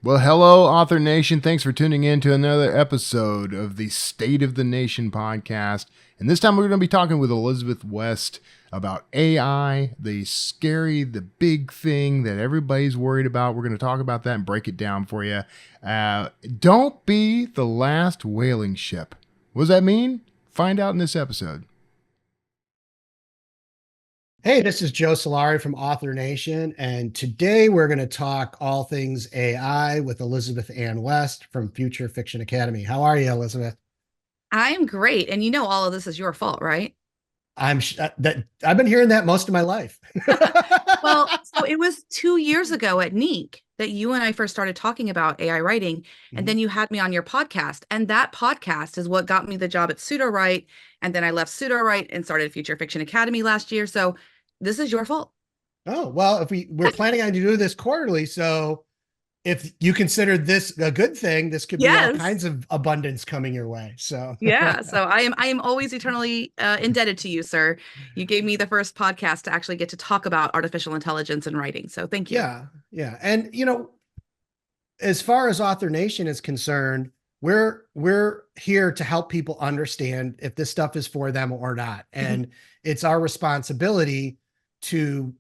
Well, hello, Author Nation. Thanks for tuning in to another episode of the State of the Nation podcast. And this time we're going to be talking with Elizabeth West about AI, the big thing that everybody's worried about. We're going to talk about that and break it down for you. Don't be the last whaling ship. What does that mean? Find out in this episode. Hey, this is Joe Solari from Author Nation, and today we're going to talk all things AI with Elizabeth Ann West from Future Fiction Academy. How are you, Elizabeth? I'm great. And you know, all of this is your fault, right? That I've been hearing that most of my life. Well, so it was 2 years ago at NEEC that you and I first started talking about AI writing. And Mhm. then you had me on your podcast. And that podcast is what got me the job at Pseudo Write. And then I left Pseudo Write and started Future Fiction Academy last year. So this is your fault. Oh, well, if we're planning on to do this quarterly, so if you consider this a good thing, this could be all Yes. kinds of abundance coming your way. So Yeah. So I am always eternally indebted to you, sir. You gave me the first podcast to actually get to talk about artificial intelligence and writing. So thank you. yeah, yeah. And as far as Author Nation is concerned, we're here to help people understand if this stuff is for them or not, and it's our responsibility to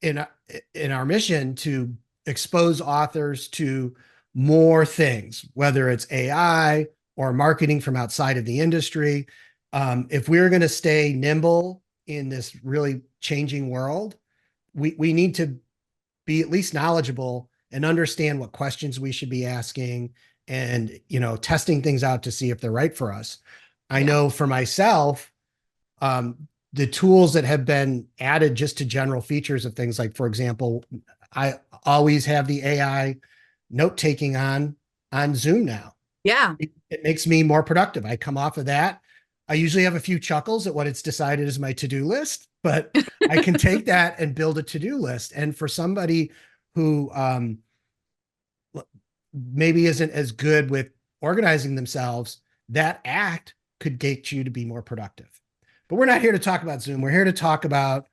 in in our mission to expose authors to more things, whether it's AI or marketing from outside of the industry. If we're going to stay nimble in this really changing world, we need to be at least knowledgeable and understand what questions we should be asking and testing things out to see if they're right for us. I Yeah. know for myself, the tools that have been added just to general features of things, like, for example, I always have the AI note taking on Zoom now. Yeah. It makes me more productive. I come off of that. I usually have a few chuckles at what it's decided is my to-do list, but I can take that and build a to-do list. And for somebody who maybe isn't as good with organizing themselves, that act could get you to be more productive. But we're not here to talk about Zoom. We're here to talk about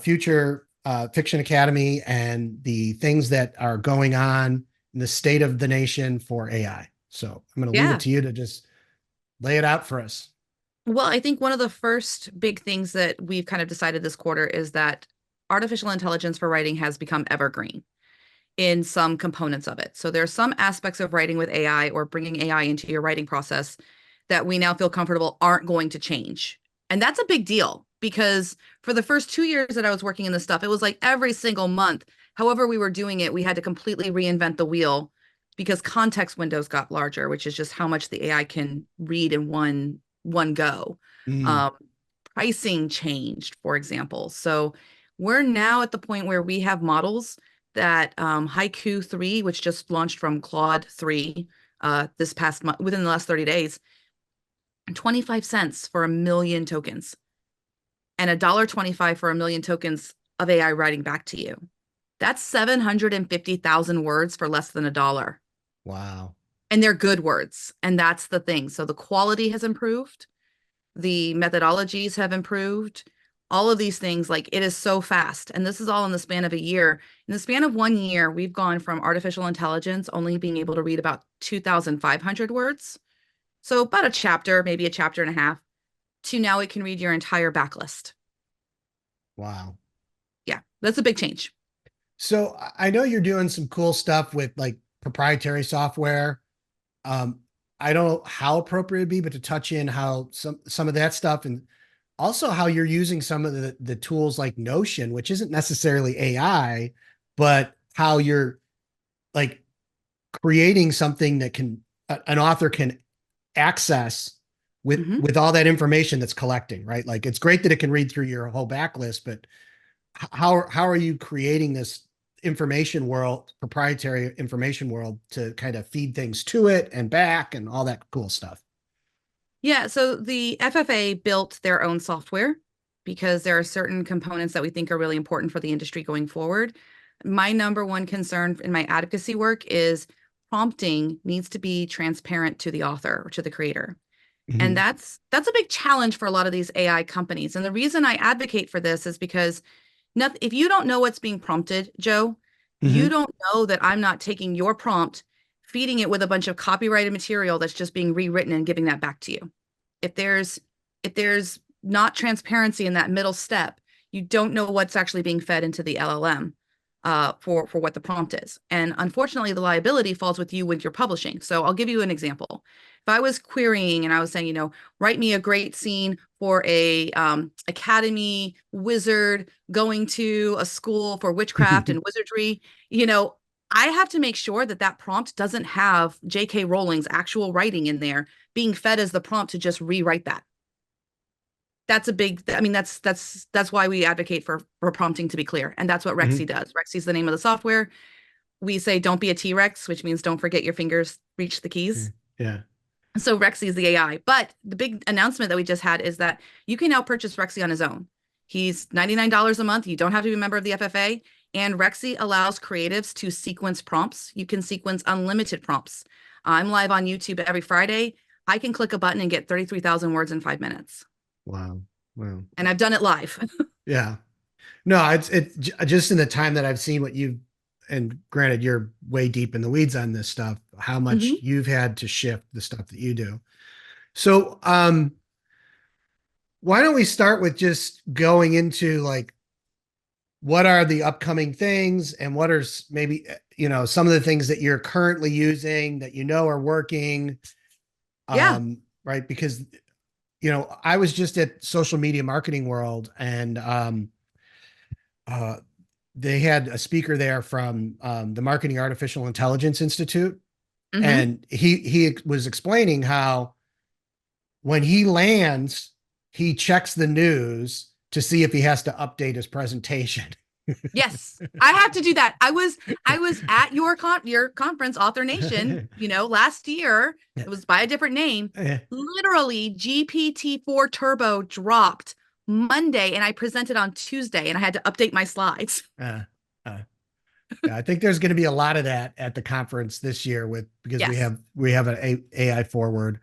Future Fiction Academy and the things that are going on in the state of the nation for AI. So I'm going to leave it Yeah. to you to just lay it out for us. Well, I think one of the first big things that we've kind of decided this quarter is that artificial intelligence for writing has become evergreen in some components of it. So there are some aspects of writing with AI or bringing AI into your writing process that we now feel comfortable aren't going to change. And that's a big deal because for the first 2 years that I was working in this stuff, it was like every single month, however we were doing it, we had to completely reinvent the wheel because context windows got larger, which is just how much the AI can read in one go. Mm. Um, Pricing changed, for example. So we're now at the point where we have models that Haiku 3, which just launched from Claude 3 this past month, within the last 30 days, 25 cents for a million tokens and $1.25 for a million tokens of AI writing back to you. That's 750,000 words for less than $1. Wow. And they're good words. And that's the thing. So the quality has improved, the methodologies have improved, all of these things. Like, it is so fast. And this is all in the span of a year. In the span of 1 year, we've gone from artificial intelligence only being able to read about 2,500 words. So about a chapter, maybe a chapter and a half, to now it can read your entire backlist. Wow. Yeah, that's a big change. So I know you're doing some cool stuff with like proprietary software. Um, I don't know how appropriate it'd be, but to touch in how some of that stuff, and also how you're using some of the tools like Notion, which isn't necessarily AI, but how you're like creating something that an author can access Mhm. with all that information that's collecting, right? Like, it's great that it can read through your whole backlist, but how are you creating this information world, proprietary information world, to kind of feed things to it and back and all that cool stuff? Yeah, so the FFA built their own software because there are certain components that we think are really important for the industry going forward. My number one concern in my advocacy work is prompting needs to be transparent to the author or to the creator. And Mhm. that's a big challenge for a lot of these AI companies. And the reason I advocate for this is because if you don't know what's being prompted, Joe, You don't know that I'm not taking your prompt, feeding it with a bunch of copyrighted material that's just being rewritten and giving that back to you. If there's not transparency in that middle step, you don't know what's actually being fed into the LLM for what the prompt is. And unfortunately, the liability falls with you when you're publishing. So I'll give you an example. If I was querying and I was saying, write me a great scene for a academy wizard going to a school for witchcraft and wizardry, I have to make sure that that prompt doesn't have J.K. Rowling's actual writing in there being fed as the prompt to just rewrite that. That's a big, that's why we advocate for prompting to be clear. And that's what Rexy does. Rexy is the name of the software. We say, don't be a T-Rex, which means don't forget your fingers reach the keys. Yeah. So Rexy is the AI. But the big announcement that we just had is that you can now purchase Rexy on his own. He's $99 a month. You don't have to be a member of the FFA. And Rexy allows creatives to sequence prompts. You can sequence unlimited prompts. I'm live on YouTube every Friday. I can click a button and get 33,000 words in 5 minutes. Wow. And I've done it live. Yeah. No, it's just in the time that I've seen what you, and granted, you're way deep in the weeds on this stuff, how much you've had to shift the stuff that you do. So, why don't we start with just going into like, what are the upcoming things and what are maybe, some of the things that you're currently using that are working? Right. Because, I was just at Social Media Marketing World and they had a speaker there from the Marketing Artificial Intelligence Institute. And he was explaining how when he lands, he checks the news to see if he has to update his presentation. Yes, I have to do that. I was at your conference, Author Nation, last year. It was by a different name. Literally, GPT-4 Turbo dropped Monday, and I presented on Tuesday, and I had to update my slides. Yeah, I think there's going to be a lot of that at the conference this year because we have an AI forward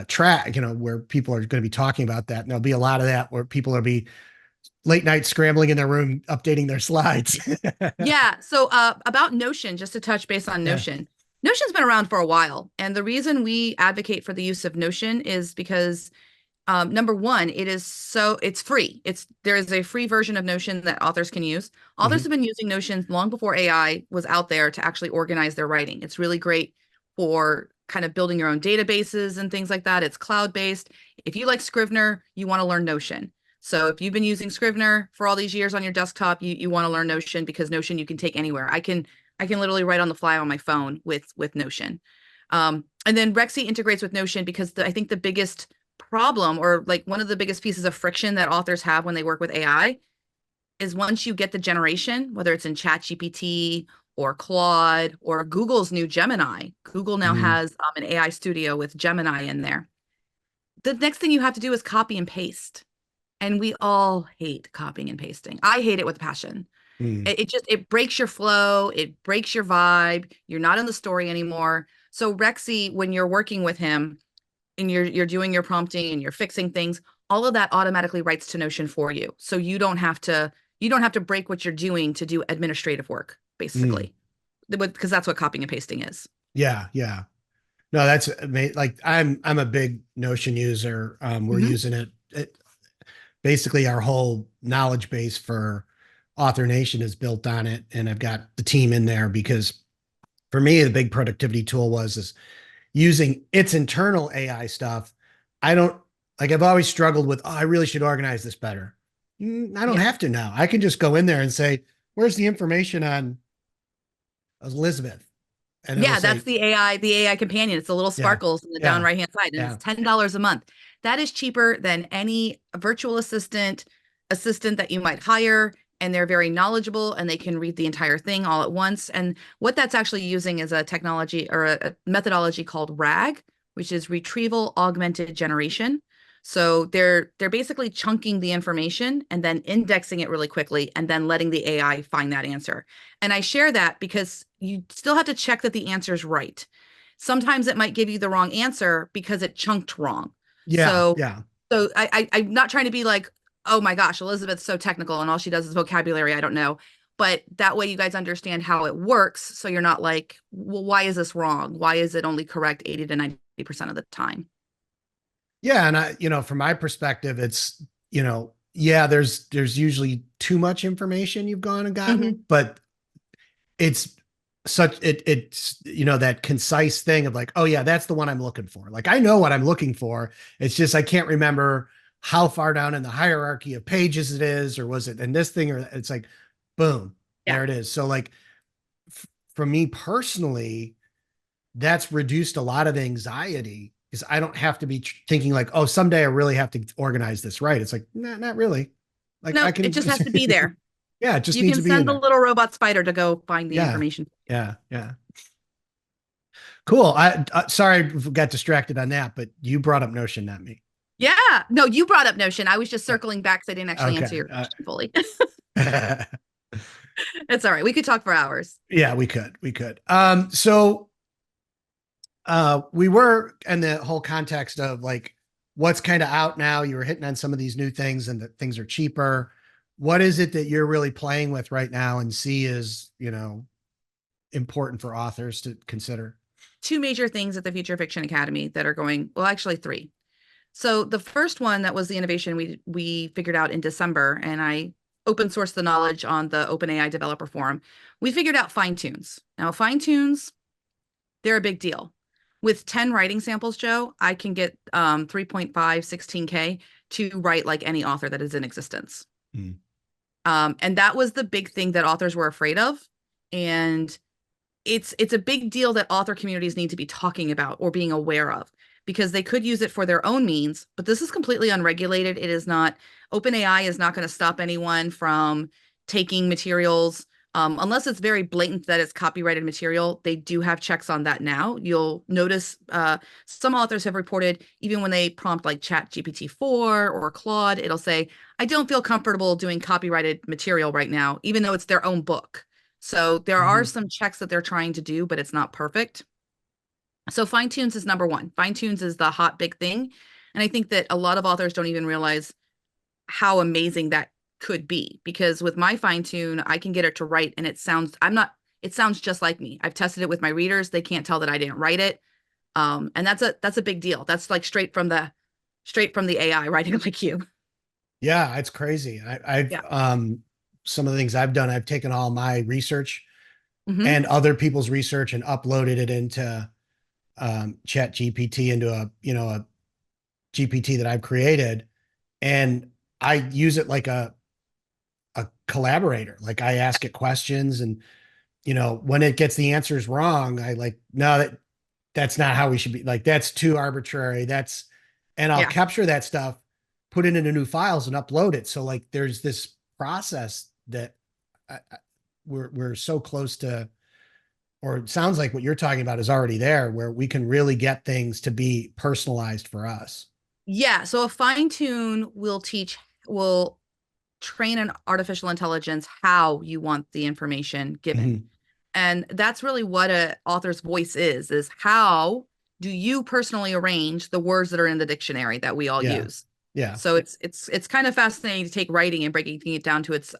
track, where people are going to be talking about that. And there'll be a lot of that where people will be late night scrambling in their room, updating their slides. Yeah. So about Notion, just to touch base on Notion. Notion's been around for a while. And the reason we advocate for the use of Notion is because number one, it's free. There is a free version of Notion that authors can use. Authors have been using Notion long before AI was out there to actually organize their writing. It's really great for kind of building your own databases and things like that. It's cloud-based. If you like Scrivener, you want to learn Notion. So if you've been using Scrivener for all these years on your desktop, you want to learn Notion because Notion you can take anywhere. I can literally write on the fly on my phone with Notion. And then Rexy integrates with Notion because I think the biggest problem, or like one of the biggest pieces of friction that authors have when they work with AI, is once you get the generation, whether it's in ChatGPT or Claude or Google's new Gemini. Google now has an AI studio with Gemini in there. The next thing you have to do is copy and paste. And we all hate copying and pasting. I hate it with passion. It breaks your flow. It breaks your vibe. You're not in the story anymore. So Rexy, when you're working with him and you're doing your prompting and you're fixing things, all of that automatically writes to Notion for you. So you don't have to break what you're doing to do administrative work, basically, because that's what copying and pasting is. Yeah. Yeah. No, that's like, I'm a big Notion user. We're using it. Basically our whole knowledge base for Author Nation is built on it. And I've got the team in there because for me, the big productivity tool is using its internal AI stuff. I've always struggled with, I really should organize this better. I don't have to now. I can just go in there and say, where's the information on Elizabeth? And that's the AI companion. It's the little sparkles in the down right-hand side. And it's $10 a month. That is cheaper than any virtual assistant that you might hire. And they're very knowledgeable and they can read the entire thing all at once. And what that's actually using is a technology or a methodology called RAG, which is retrieval augmented generation. So they're basically chunking the information and then indexing it really quickly and then letting the AI find that answer. And I share that because you still have to check that the answer is right. Sometimes it might give you the wrong answer because it chunked wrong. So I'm not trying to be like, oh my gosh, Elizabeth's so technical and all she does is vocabulary. I don't know. but that way you guys understand how it works. So you're not like, well, why is this wrong? Why is it only correct 80 to 90% of the time? Yeah. And from my perspective, it's, yeah, there's usually too much information you've gone and gotten, but it's it's that concise thing of like, oh yeah, that's the one I'm looking for. Like, I know what I'm looking for. It's just, I can't remember how far down in the hierarchy of pages it is, or was it in this thing, or it's like, boom, there it is. So like, for me personally, that's reduced a lot of anxiety, because I don't have to be thinking like, oh, someday I really have to organize this right. It's like, nah, not really. Like, No, I can it just has to be there. Yeah, it just You needs can to be in send the there. little robot spider to go find the information. Yeah. Cool. Sorry, I got distracted on that, but you brought up Notion, not me. Yeah. No, you brought up Notion. I was just circling back because I didn't actually answer your question fully. It's all right. We could talk for hours. Yeah, we could. So we were in the whole context of like, what's kind of out now. You were hitting on some of these new things and that things are cheaper. What is it that you're really playing with right now and see is, important for authors to consider? Two major things at the Future Fiction Academy that are going, well, actually three. So the first one, that was the innovation we figured out in December, and I open sourced the knowledge on the OpenAI developer forum. We figured out fine tunes. Now, fine tunes, they're a big deal. With 10 writing samples, Joe, I can get 3.5, 16K to write like any author that is in existence. And that was the big thing that authors were afraid of. And it's a big deal that author communities need to be talking about or being aware of, because they could use it for their own means, but this is completely unregulated. It is not, OpenAI is not going to stop anyone from taking materials unless it's very blatant that it's copyrighted material. They do have checks on that now. You'll notice some authors have reported, even when they prompt like ChatGPT-4 or Claude, it'll say, I don't feel comfortable doing copyrighted material right now, even though it's their own book. So there are some checks that they're trying to do, but it's not perfect. So fine tunes is number one. Fine tunes is the hot big thing. And I think that a lot of authors don't even realize how amazing that could be, because with my fine tune, I can get it to write and it sounds just like me. I've tested it with my readers. They can't tell that I didn't write it. And that's a big deal. That's like straight from the AI writing like you. Yeah, it's crazy. I've some of the things I've done, I've taken all my research and other people's research and uploaded it into Chat GPT, into a GPT that I've created, and I use it like a collaborator. Like, I ask it questions, and when it gets the answers wrong, I like, no, that's not how we should be. Like, that's too arbitrary. And I'll capture that stuff, put it into new files, and upload it. So like, there's this process that we're so close to, or it sounds like what you're talking about is already there, where we can really get things to be personalized for us. Yeah. So a fine tune will train an artificial intelligence how you want the information given. And that's really what an author's voice is how do you personally arrange the words that are in the dictionary that we all use? Yeah. So it's kind of fascinating to take writing and breaking it down to its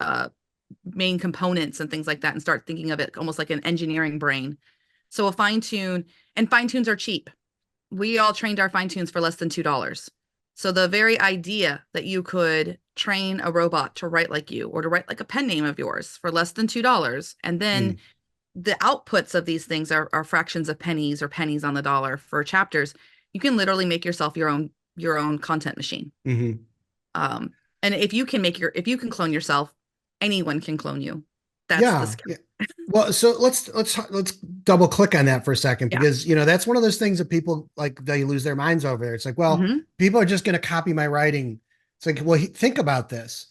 main components and things like that, and start thinking of it almost like an engineering brain. So a fine tune, and fine tunes are cheap. We all trained our fine tunes for less than $2. So the very idea that you could train a robot to write like you, or to write like a pen name of yours for less than $2, and then the outputs of these things are fractions of pennies or pennies on the dollar for chapters. You can literally make yourself your own content machine. And if you can clone yourself, anyone can clone you. That's the skill. Well, so let's double click on that for a second, because that's one of those things that people, like, they lose their minds over. It's like, well, people are just going to copy my writing. It's like, well, think about this.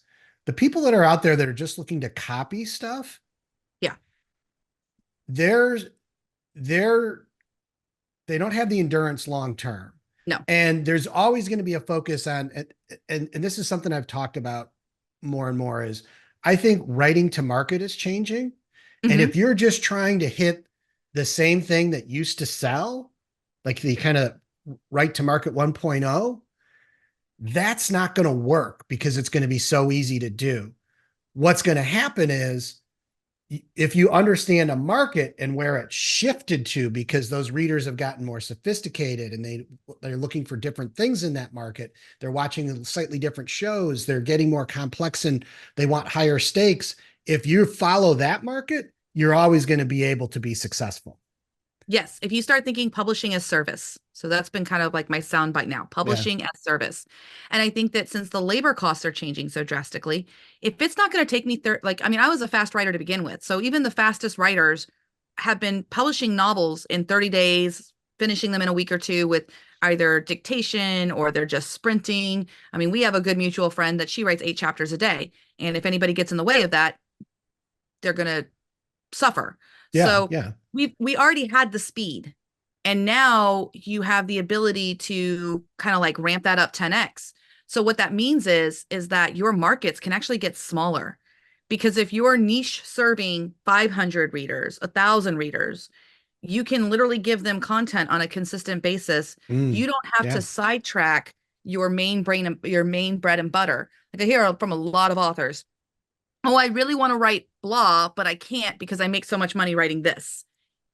The people that are out there that are just looking to copy stuff, they don't have the endurance long term. No. And there's always going to be a focus on, and this is something I've talked about more and more, is I think writing to market is changing. And if you're just trying to hit the same thing that used to sell, like the kind of write to market 1.0, that's not going to work, because it's going to be so easy to do. What's going to happen is if you understand a market and where it shifted to, because those readers have gotten more sophisticated and they're looking for different things in that market. They're watching slightly different shows. They're getting more complex and they want higher stakes. If you follow that market, you're always going to be able to be successful. Yes, if you start thinking publishing as service. So that's been kind of like my soundbite now, publishing as service. And I think that since the labor costs are changing so drastically, if it's not going to take me I was a fast writer to begin with. So even the fastest writers have been publishing novels in 30 days, finishing them in a week or two with either dictation or they're just sprinting. I mean, we have a good mutual friend that she writes 8 chapters a day. And if anybody gets in the way of that, they're going to suffer. Yeah, so yeah. we already had the speed, and now you have the ability to kind of like ramp that up 10x. So what that means is that your markets can actually get smaller, because if you're niche serving 500 readers, 1,000 readers, you can literally give them content on a consistent basis. You don't have to sidetrack your main bread and butter. Like I hear from a lot of authors, oh, I really want to write blah, but I can't because I make so much money writing this.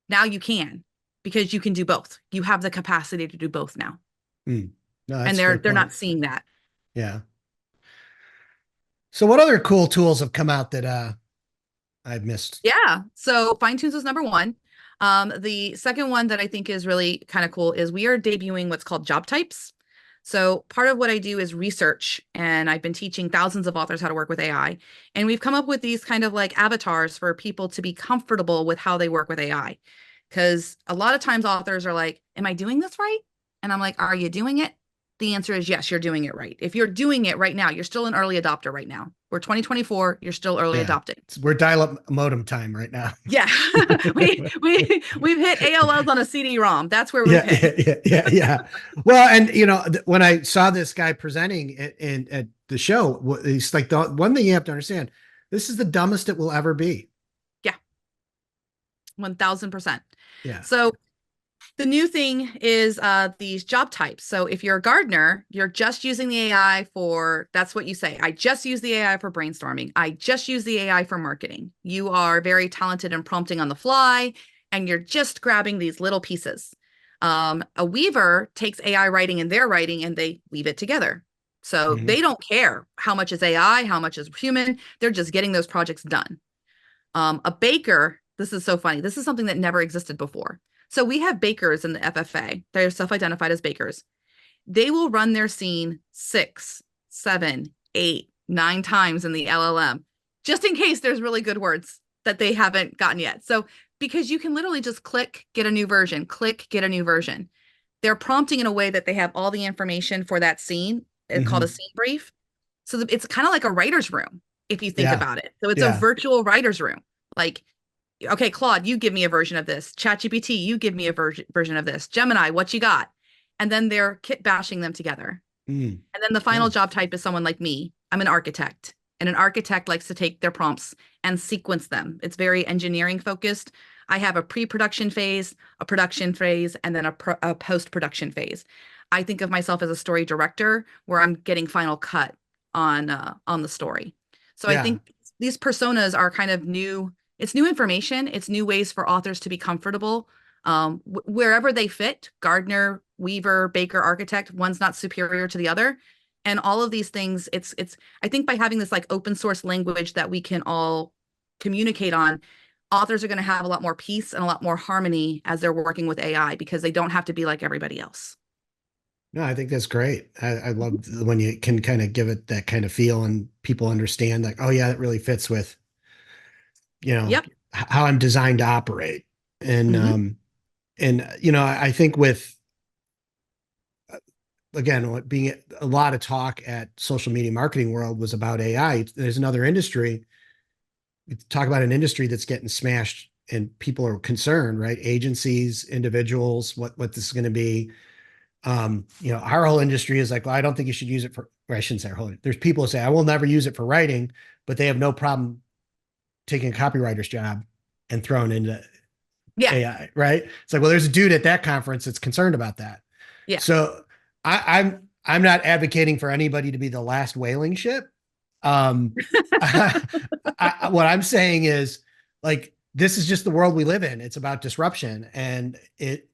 Now you can, because you can do both. You have the capacity to do both now. No, and they're not seeing that. Yeah. So what other cool tools have come out that I've missed? Yeah. So fine-tunes was number one. The second one that I think is really kind of cool is we are debuting what's called job types. So part of what I do is research, and I've been teaching thousands of authors how to work with AI. And we've come up with these kind of like avatars for people to be comfortable with how they work with AI. Because a lot of times authors are like, am I doing this right? And I'm like, are you doing it? The answer is yes, you're doing it right. If you're doing it right now, you're still an early adopter right now. We're 2024, you're still early adopting. We're dial-up modem time right now. Yeah. we've hit AOLs on a CD-ROM. That's where we're yeah. Well, and when I saw this guy presenting at the show, he's like, the one thing you have to understand, this is the dumbest it will ever be. Yeah. 1000%. Yeah. So the new thing is these job types. So if you're a gardener, you're just using the AI that's what you say. I just use the AI for brainstorming. I just use the AI for marketing. You are very talented in prompting on the fly, and you're just grabbing these little pieces. A weaver takes AI writing in their writing and they weave it together. So they don't care how much is AI, how much is human. They're just getting those projects done. A baker, this is so funny. This is something that never existed before. So we have bakers in the FFA. They're self-identified as bakers. They will run their scene 6, 7, 8, 9 times in the LLM, just in case there's really good words that they haven't gotten yet. So because you can literally just click, get a new version, click, get a new version. They're prompting in a way that they have all the information for that scene. It's called a scene brief. So it's kind of like a writer's room, if you think about it. So it's a virtual writer's room. Like, okay, Claude, you give me a version of this. ChatGPT, you give me a version of this. Gemini, what you got? And then they're kit bashing them together. And then the final job type is someone like me. I'm an architect, and an architect likes to take their prompts and sequence them. It's very engineering focused. I have a pre-production phase, a production phase, and then a post-production phase. I think of myself as a story director where I'm getting final cut on the story. So I think these personas are kind of new. It's new information. It's new ways for authors to be comfortable wherever they fit. Gardener, weaver, baker, architect, one's not superior to the other. And all of these things, I think by having this like open source language that we can all communicate on, authors are going to have a lot more peace and a lot more harmony as they're working with AI, because they don't have to be like everybody else. No, I think that's great. I love when you can kind of give it that kind of feel and people understand like, oh yeah, it really fits with how I'm designed to operate. And, I think with, again, being a lot of talk at social media marketing world was about AI. There's another industry. We talk about an industry that's getting smashed and people are concerned, right? Agencies, individuals, what this is going to be. Our whole industry is like, well, I don't think you should use it for, or I shouldn't say our whole, there's people who say, I will never use it for writing, but they have no problem taking a copywriter's job and throwing into AI, right? It's like, well, there's a dude at that conference that's concerned about that. Yeah. So I'm not advocating for anybody to be the last whaling ship. What I'm saying is, like this is just the world we live in. It's about disruption, and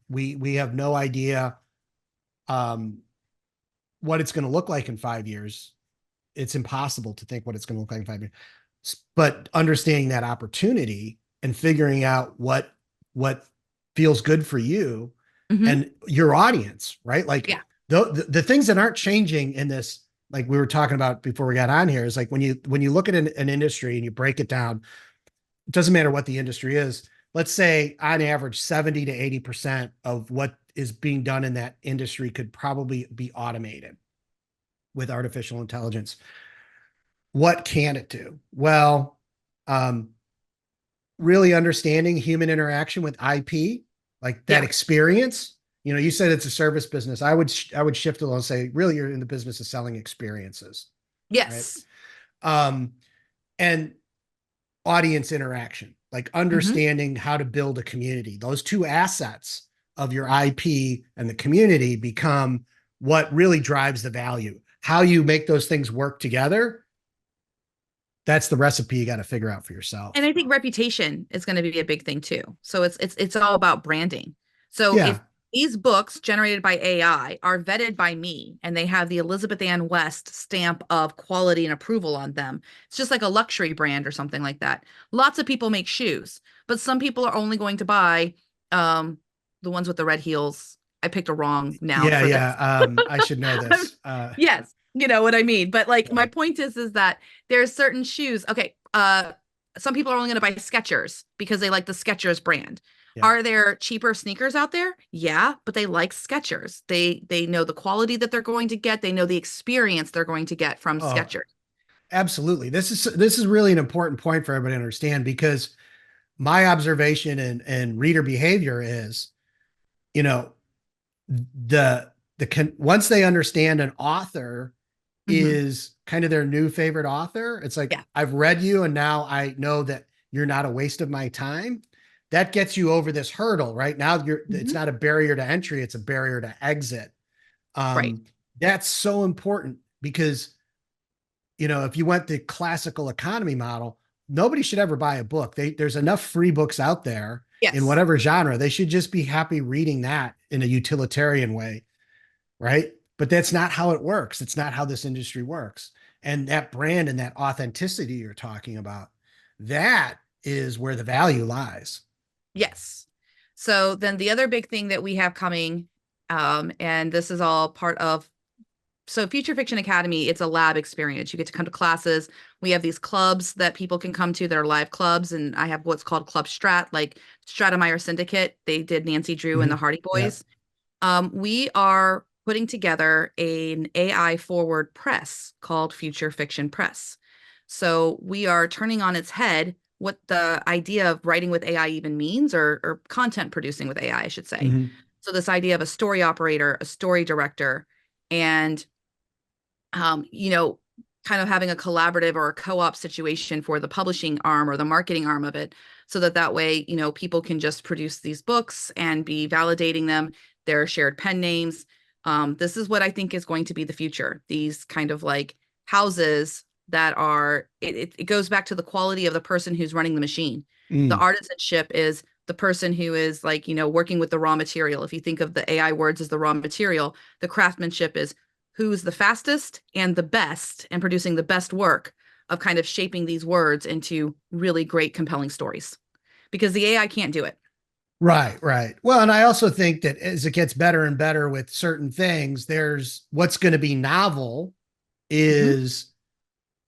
we have no idea what it's going to look like in 5 years. It's impossible to think what it's going to look like in 5 years. But understanding that opportunity and figuring out what feels good for you and your audience, right? Like Yeah. the things that aren't changing in this, like we were talking about before we got on here, is like when you look at an industry and you break it down, it doesn't matter what the industry is. Let's say on average, 70 to 80% of what is being done in that industry could probably be automated with artificial intelligence. What can it do? Well, really understanding human interaction with IP, like that experience. You know, you said it's a service business. I would shift a little and say, really, you're in the business of selling experiences. Yes. Right? And audience interaction, like understanding how to build a community. Those two assets of your IP and the community become what really drives the value. How you make those things work together, that's the recipe you got to figure out for yourself. And I think reputation is going to be a big thing too. So it's all about branding. So if these books generated by AI are vetted by me and they have the Elizabeth Ann West stamp of quality and approval on them, it's just like a luxury brand or something like that. Lots of people make shoes, but some people are only going to buy the ones with the red heels. I picked a wrong noun for this. I should know this. Yes, you know what I mean. But like my point is that there's certain shoes. Okay, some people are only going to buy Skechers because they like the Skechers brand. Yeah. Are there cheaper sneakers out there? Yeah, but they like Skechers. They know the quality that they're going to get. They know the experience they're going to get from Skechers. Absolutely. This is really an important point for everybody to understand, because my observation and reader behavior is, you know, once they understand an author is kind of their new favorite author, it's like, I've read you and now I know that you're not a waste of my time. That gets you over this hurdle, right? Now it's not a barrier to entry, it's a barrier to exit. Right. That's so important because, you know, if you went the classical economy model, nobody should ever buy a book. There's enough free books out there in whatever genre. They should just be happy reading that in a utilitarian way, right? But that's not how it works. It's not how this industry works. And that brand and that authenticity you're talking about, that is where the value lies. Yes. So then the other big thing that we have coming, and this is all part of, so Future Fiction Academy, it's a lab experience. You get to come to classes. We have these clubs that people can come to that are live clubs. And I have what's called Club Strat, like Stratemeyer Syndicate. They did Nancy Drew and the Hardy Boys. Yeah. We are putting together an AI forward press called Future Fiction Press. So we are turning on its head what the idea of writing with AI even means, or content producing with AI, I should say. So this idea of a story operator, a story director, and, you know, kind of having a collaborative or a co-op situation for the publishing arm or the marketing arm of it. So that way, you know, people can just produce these books and be validating them. There are shared pen names. This is what I think is going to be the future. These kind of like houses that are, it goes back to the quality of the person who's running the machine. The artisanship is the person who is like, you know, working with the raw material. If you think of the AI words as the raw material, the craftsmanship is who's the fastest and the best and producing the best work of kind of shaping these words into really great, compelling stories, because the AI can't do it. Right. Well, and I also think that as it gets better and better with certain things, there's what's going to be novel is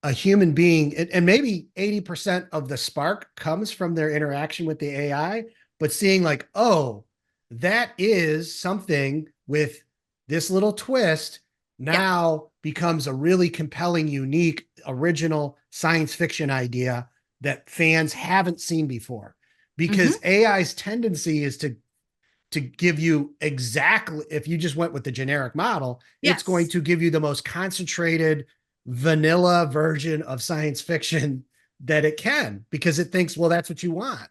a human being, and maybe 80% of the spark comes from their interaction with the AI, but seeing like, oh, that is something with this little twist now becomes a really compelling, unique, original science fiction idea that fans haven't seen before. Because AI's tendency is to give you exactly, if you just went with the generic model, it's going to give you the most concentrated vanilla version of science fiction that it can, because it thinks, well, that's what you want.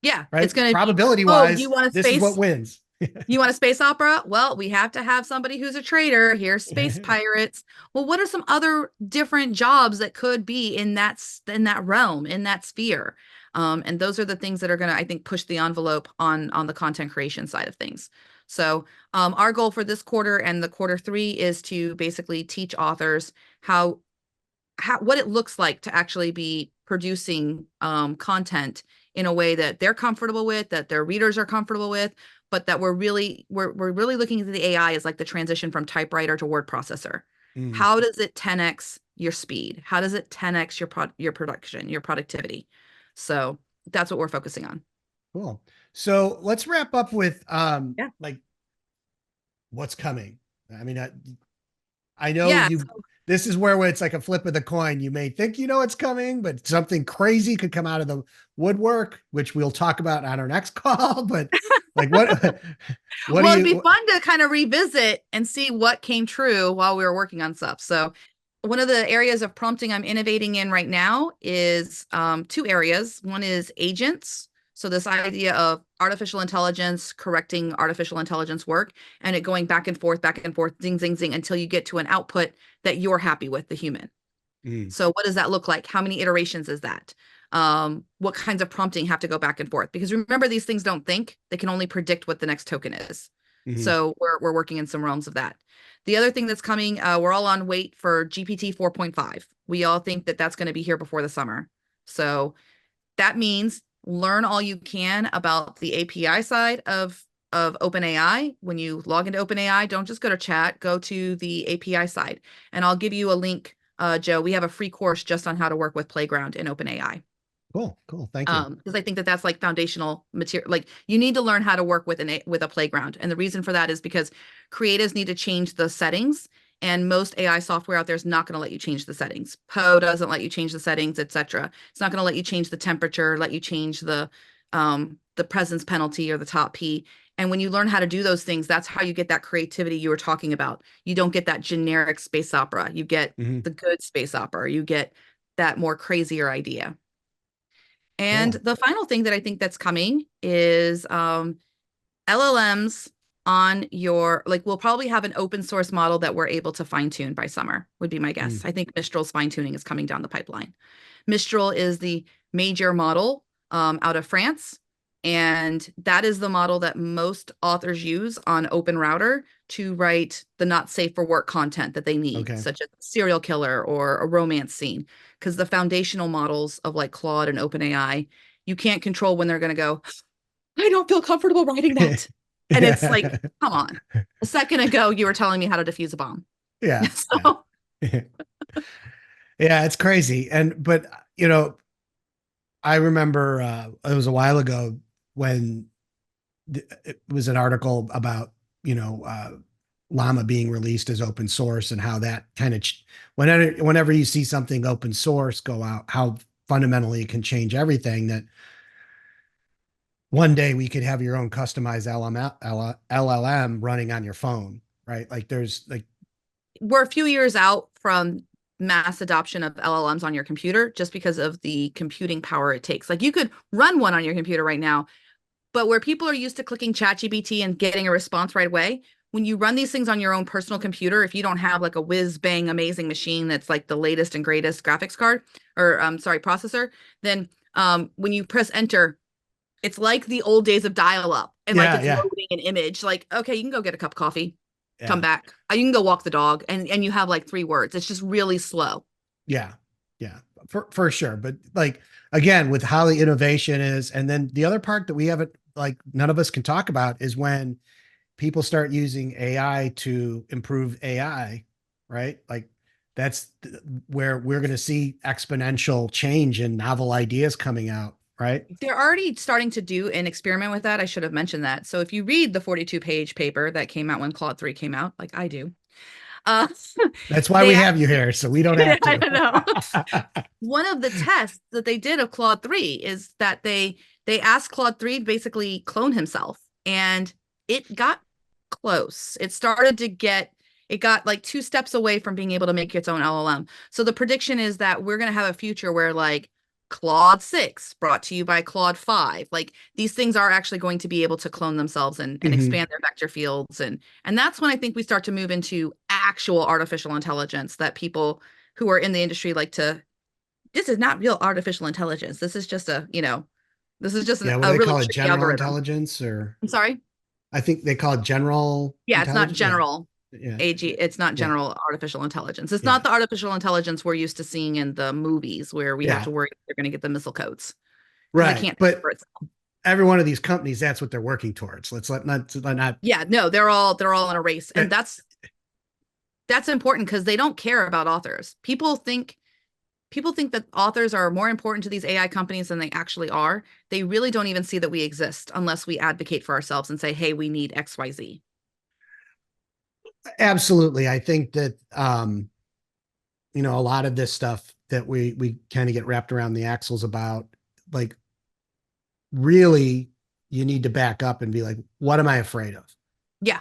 Yeah. Right. It's going to probability wise, you want this is what wins. You want a space opera? Well, we have to have somebody who's a trader. Here's space pirates. Well, what are some other different jobs that could be in that realm, in that sphere? And those are the things that are going to, I think, push the envelope on the content creation side of things. So our goal for this quarter and the quarter 3 is to basically teach authors what it looks like to actually be producing content in a way that they're comfortable with, that their readers are comfortable with, but that we're really looking at the AI as like the transition from typewriter to word processor. How does it 10x your speed? How does it 10x your production, your productivity? So that's what we're focusing on. Cool. So let's wrap up with Yeah. like what's coming. I mean, I know this is where it's like a flip of the coin. You may think you know it's coming, but something crazy could come out of the woodwork, which we'll talk about on our next call. But like what well, it'd be fun to kind of revisit and see what came true while we were working on stuff. So one of the areas of prompting I'm innovating in right now is 2 areas. One is agents. So this idea of artificial intelligence correcting artificial intelligence work and it going back and forth, zing, zing, zing, until you get to an output that you're happy with, the human. So what does that look like? How many iterations is that? What kinds of prompting have to go back and forth? Because remember, these things don't think. They can only predict what the next token is. So we're working in some realms of that. The other thing that's coming, we're all on wait for GPT 4.5. We all think that that's going to be here before the summer. So that means learn all you can about the API side of OpenAI. When you log into OpenAI, don't just go to chat, go to the API side. And I'll give you a link, Joe. We have a free course just on how to work with Playground in OpenAI. Cool. Thank you. Because I think that that's like foundational material. Like you need to learn how to work with a Playground. And the reason for that is because creatives need to change the settings. And most AI software out there is not going to let you change the settings. Poe doesn't let you change the settings, etc. It's not going to let you change the temperature, let you change the presence penalty or the top P. And when you learn how to do those things, that's how you get that creativity you were talking about. You don't get that generic space opera. You get the good space opera. You get that more crazier idea. And the final thing that I think that's coming is LLMs on your, like, we'll probably have an open source model that we're able to fine tune by summer, would be my guess. I think Mistral's fine tuning is coming down the pipeline. Mistral is the major model out of France. And that is the model that most authors use on Open Router to write the not safe for work content that they need, such as a serial killer or a romance scene. Because the foundational models of like Claude and OpenAI, you can't control when they're going to go, I don't feel comfortable writing that. And it's like, come on. A second ago, you were telling me how to defuse a bomb. Yeah. So. Yeah, it's crazy. But, you know, I remember it was a while ago when it was an article about, you know, Llama being released as open source and how that kind of, whenever you see something open source go out, how fundamentally it can change everything. That one day we could have your own customized LLM running on your phone, right? Like we're a few years out from mass adoption of LLMs on your computer just because of the computing power it takes. Like you could run one on your computer right now, but where people are used to clicking ChatGPT and getting a response right away, when you run these things on your own personal computer, if you don't have like a whiz bang amazing machine that's like the latest and greatest graphics card or processor, then when you press enter, it's like the old days of dial-up and like it's loading an image. Like, okay, you can go get a cup of coffee, come back. You can go walk the dog, and you have like 3 words. It's just really slow. Yeah, for sure. But like again, with how the innovation is, and then the other part that we haven't, like none of us can talk about, is when people start using AI to improve AI, right? Like that's where we're going to see exponential change and novel ideas coming out. Right. They're already starting to do an experiment with that. I should have mentioned that. So if you read the 42-page paper that came out when Claude 3 came out, like I do. That's why we have you here. So we don't have to. I don't know. One of the tests that they did of Claude 3 is that they asked Claude 3 to basically clone himself, and it got close. It got like 2 steps away from being able to make its own LLM. So the prediction is that we're going to have a future where like Claude 6 brought to you by Claude 5. Like these things are actually going to be able to clone themselves and expand their vector fields. And that's when I think we start to move into actual artificial intelligence that people who are in the industry like to this is not real artificial intelligence. This is just this is just Yeah, what do a they really call it? tricky General algorithm. intelligence, or I'm sorry. I think they call it general Yeah, it's not intelligence. Yeah. general Yeah. AG. It's not Yeah. general artificial intelligence. It's Yeah. not the artificial intelligence we're used to seeing in the movies where we have Yeah. to worry if they're going to get the missile codes because it Right. can't think But for itself. every one of these companies, that's what they're working towards. Let not. Yeah, no, they're all in a race, and that's important because they don't care about authors. People think that authors are more important to these AI companies than they actually are. They really don't even see that we exist unless we advocate for ourselves and say, hey, we need XYZ. Absolutely. I think that, a lot of this stuff that we kind of get wrapped around the axles about, like, really, you need to back up and be like, what am I afraid of? Yeah.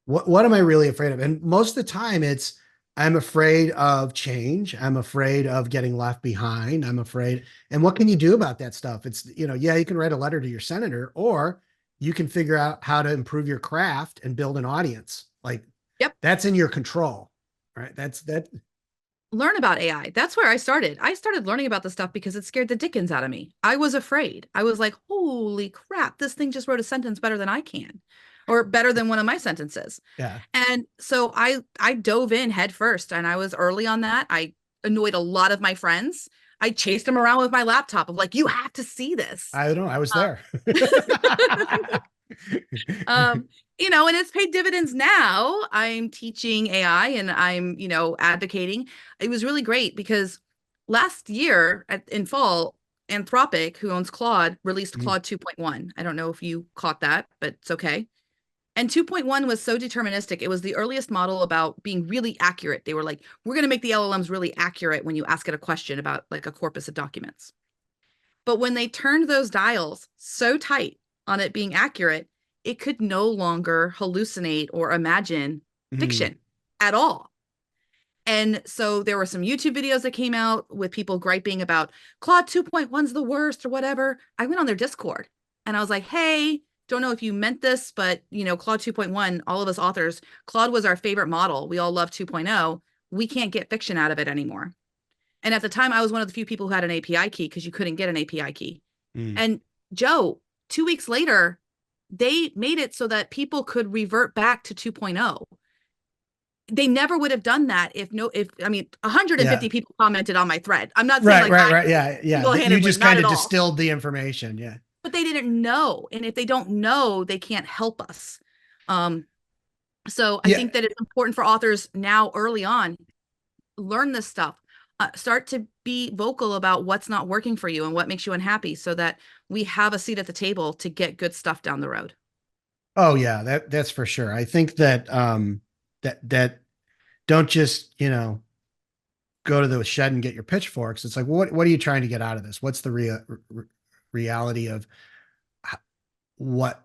What am I really afraid of? And most of the time it's, I'm afraid of change. I'm afraid of getting left behind. I'm afraid. And what can you do about that stuff? It's, yeah, you can write a letter to your senator, or you can figure out how to improve your craft and build an audience. Like, Yep. that's in your control, right? That's that. Learn about AI. That's where I started. I started learning about this stuff because it scared the dickens out of me. I was afraid. I was like, holy crap, this thing just wrote a sentence better than I can, or better than one of my sentences. Yeah. And so I dove in head first, and I was early on that. I annoyed a lot of my friends. I chased them around with my laptop of like, you have to see this. I don't know. I was Um, there. and it's paid dividends now. I'm teaching AI and I'm, advocating. It was really great because last year in fall, Anthropic, who owns Claude, released Mhm. Claude 2.1. I don't know if you caught that, but it's okay. And 2.1 was so deterministic. It was the earliest model about being really accurate. They were like, we're going to make the LLMs really accurate when you ask it a question about like a corpus of documents. But when they turned those dials so tight on it being accurate, it could no longer hallucinate or imagine Mhm. fiction at all. And so there were some YouTube videos that came out with people griping about Claude 2.1's the worst or whatever. I went on their Discord and I was like, hey, don't know if you meant this, but Claude 2.1, all of us authors, Claude was our favorite model. We all love 2.0. We can't get fiction out of it anymore. And at the time, I was one of the few people who had an API key because you couldn't get an API key. Mm. And Joe, 2 weeks later, they made it so that people could revert back to 2.0. They never would have done that if 150 Yeah. people commented on my thread. I'm not saying Right. Yeah. Yeah. You single-handedly, just not kind at of all. distilled the information. Yeah. But they didn't know. And if they don't know, they can't help us. So I Yeah. think that it's important for authors now early on, learn this stuff. Start to be vocal about what's not working for you and what makes you unhappy so that we have a seat at the table to get good stuff down the road. Oh yeah, that's for sure. I think that that don't just, go to the shed and get your pitchforks. It's like, what are you trying to get out of this? What's the reality of what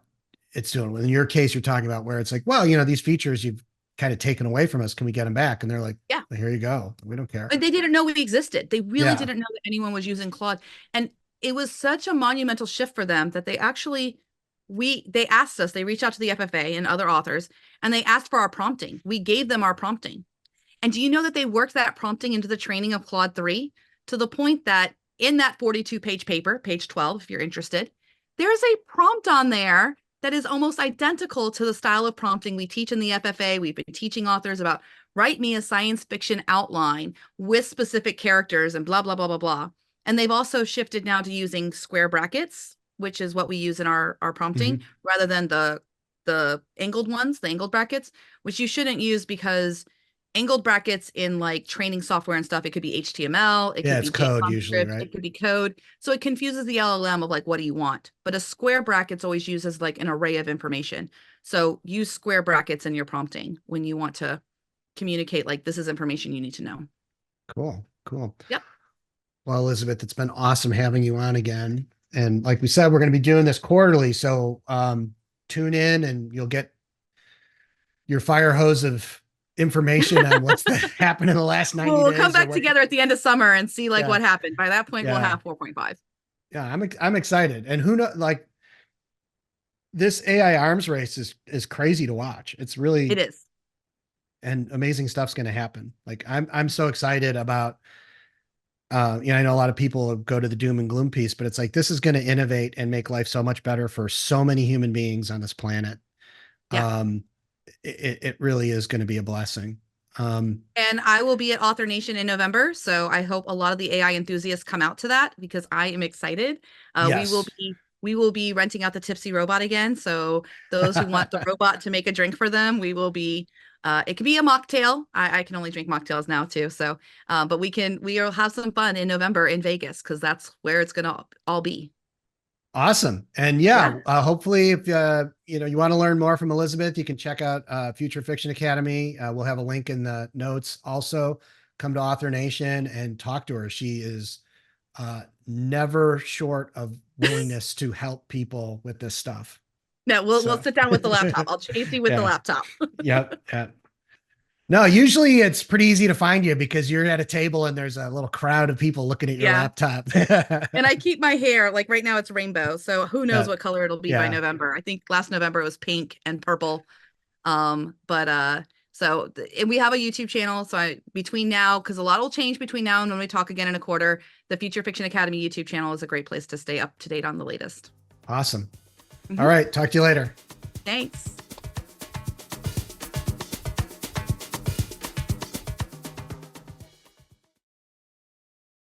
it's doing? In your case, you're talking about where it's like, well, these features you've kind of taken away from us. Can we get them back? And they're like, Yeah. well, here you go. We don't care. And they didn't know we existed. They really Yeah. didn't know that anyone was using Claude. And it was such a monumental shift for them that they actually, they asked us, they reached out to the FFA and other authors, and they asked for our prompting. We gave them our prompting. And do you know that they worked that prompting into the training of Claude 3 to the point that in that 42-page paper, page 12, if you're interested, there's a prompt on there that is almost identical to the style of prompting we teach in the FFA. We've been teaching authors about write me a science fiction outline with specific characters and blah, blah, blah, blah, blah. And they've also shifted now to using square brackets, which is what we use in our prompting, rather than the angled ones, the angled brackets, which you shouldn't use because angled brackets in like training software and stuff, it could be HTML, it could It's be code JSON usually, script, right? it could be code. So it confuses the LLM of like, what do you want? But a square bracket's always used as like an array of information. So use square brackets in your prompting when you want to communicate like this is information you need to know. Cool. Yep. Well, Elizabeth, it's been awesome having you on again. And like we said, we're going to be doing this quarterly. So tune in and you'll get your fire hose of information on what's happened in the last 90 We'll days. come back together at the end of summer and see like what happened. By that point, we'll have 4.5. Yeah, I'm excited. And who knows, like this AI arms race is crazy to watch. It's really, it is. And amazing stuff's going to happen. Like I'm so excited about I know a lot of people go to the doom and gloom piece, but it's like, this is going to innovate and make life so much better for so many human beings on this planet. Yeah. It really is going to be a blessing. And I will be at Author Nation in November, so I hope a lot of the AI enthusiasts come out to that because I am excited. Yes. We will be renting out the Tipsy robot again. So those who want the robot to make a drink for them, we will be. It could be a mocktail. I can only drink mocktails now too. So, but we'll have some fun in November in Vegas because that's where it's gonna all be. Awesome. And hopefully if you want to learn more from Elizabeth, you can check out Future Fiction Academy. We'll have a link in the notes. Also, come to Author Nation and talk to her. She is never short of willingness to help people with this stuff. No, we'll sit down with the laptop. I'll chase you with the laptop. Yep. No, usually it's pretty easy to find you because you're at a table and there's a little crowd of people looking at your laptop. And I keep my hair, like right now it's rainbow. So who knows what color it'll be by November. I think last November it was pink and purple. And we have a YouTube channel. So between now, because a lot will change between now and when we talk again in a quarter, the Future Fiction Academy YouTube channel is a great place to stay up to date on the latest. Awesome. All right. Talk to you later. Thanks.